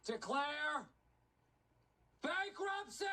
Declare bankruptcy!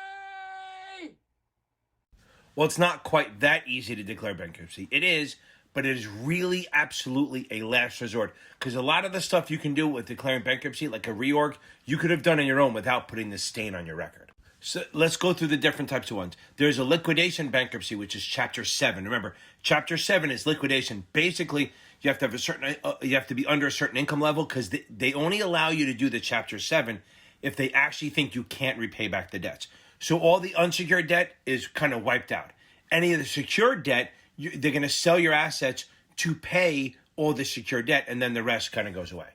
Well, it's not quite that easy to declare bankruptcy. It is, but it is really absolutely a last resort because a lot of the stuff you can do with declaring bankruptcy, like a reorg, you could have done on your own without putting this stain on your record. So let's go through the different types of ones. There's a liquidation bankruptcy, which is Chapter 7. Remember, Chapter 7 is liquidation. Basically, you have to have you have to be under a certain income level because they only allow you to do the Chapter 7 if they actually think you can't repay back the debts. So all the unsecured debt is kind of wiped out. Any of the secured debt, they're going to sell your assets to pay all the secured debt, and then the rest kind of goes away.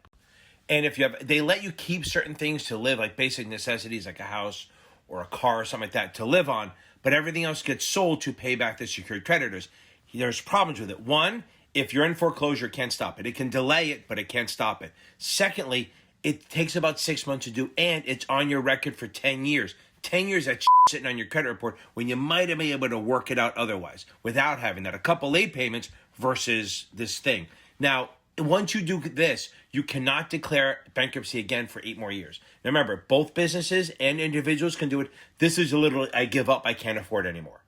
And if they let you keep certain things to live, like basic necessities, like a house or a car or something like that to live on, but everything else gets sold to pay back the secured creditors. There's problems with it. One, if you're in foreclosure, it can't stop it. It can delay it, but it can't stop it. Secondly, it takes about 6 months to do, and it's on your record for 10 years. 10 years that sitting on your credit report when you might have been able to work it out otherwise without having that. A couple late payments versus this thing. Now, once you do this, you cannot declare bankruptcy again for 8 more years. Now remember, both businesses and individuals can do it. This is a little, I give up, I can't afford anymore.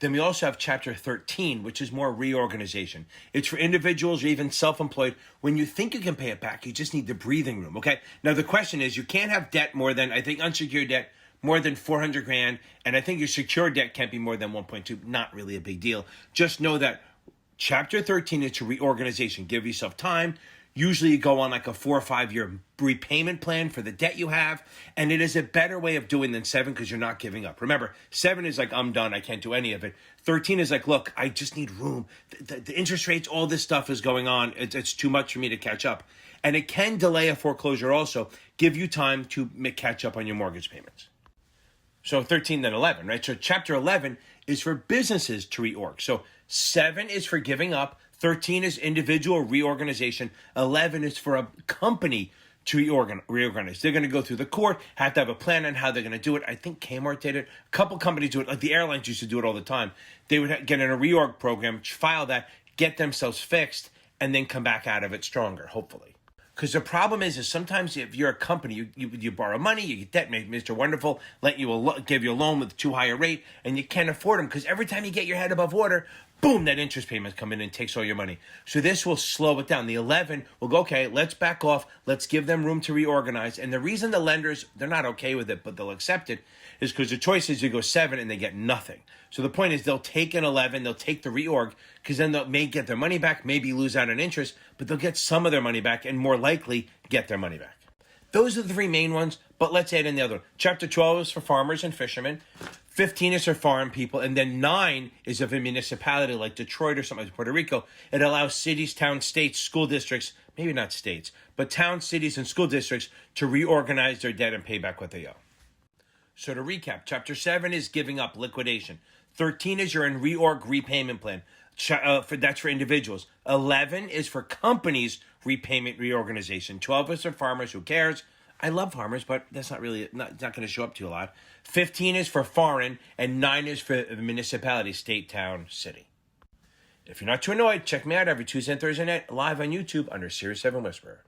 Then we also have Chapter 13, which is more reorganization. It's for individuals or even self-employed. When you think you can pay it back, you just need the breathing room, okay? Now the question is, you can't have debt more than, I think unsecured debt, more than 400 grand, and I think your secured debt can't be more than 1.2. Not really a big deal. Just know that Chapter 13 is a reorganization. Give yourself time. Usually you go on like a 4 or 5 year repayment plan for the debt you have, and it is a better way of doing than 7 because you're not giving up. Remember, 7 is like, I'm done, I can't do any of it. 13 is like, look, I just need room. The interest rates, all this stuff is going on. It's too much for me to catch up. And it can delay a foreclosure also, give you time to catch up on your mortgage payments. So 13, then 11, right? So Chapter 11 is for businesses to reorg. So 7 is for giving up. 13 is individual reorganization. 11 is for a company to reorganize. They're going to go through the court, have to have a plan on how they're going to do it. I think Kmart did it. A couple companies do it. Like the airlines used to do it all the time. They would get in a reorg program, file that, get themselves fixed, and then come back out of it stronger, hopefully. Because the problem is sometimes if you're a company, you borrow money, you get debt, Mr. Wonderful, give you a loan with too high a rate, and you can't afford them because every time you get your head above water, boom, that interest payment comes in and takes all your money. So this will slow it down. The 11 will go, okay, let's back off. Let's give them room to reorganize. And the reason the lenders, they're not okay with it, but they'll accept it, is because the choice is you go 7 and they get nothing. So the point is they'll take an 11, they'll take the reorg, because then they may get their money back, maybe lose out on interest, but they'll get some of their money back and more likely get their money back. Those are the 3 main ones, but let's add in the other one. Chapter 12 is for farmers and fishermen. 15 is for foreign people. And then 9 is of a municipality like Detroit or something like Puerto Rico. It allows cities, towns, states, school districts, maybe not states, but towns, cities, and school districts to reorganize their debt and pay back what they owe. So to recap, Chapter 7 is giving up, liquidation. 13 is you're in reorg repayment plan. That's for individuals. 11 is for companies repayment reorganization. 12 is for farmers. Who cares? I love farmers, but that's not going to show up to you a lot. 15 is for foreign, and 9 is for the municipality, state, town, city. If you're not too annoyed, check me out every Tuesday and Thursday night live on YouTube under Series 7 Whisperer.